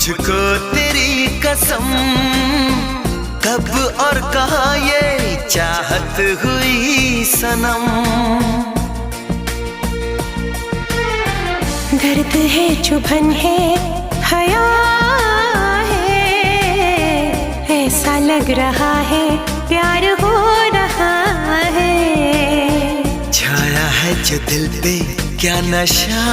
मुझको तेरी कसम, कब और कहाँ ये चाहत हुई सनम। दर्द है चुभन है हया है, ऐसा लग रहा है प्यार हो रहा है। छाया है जो दिल पे क्या नशा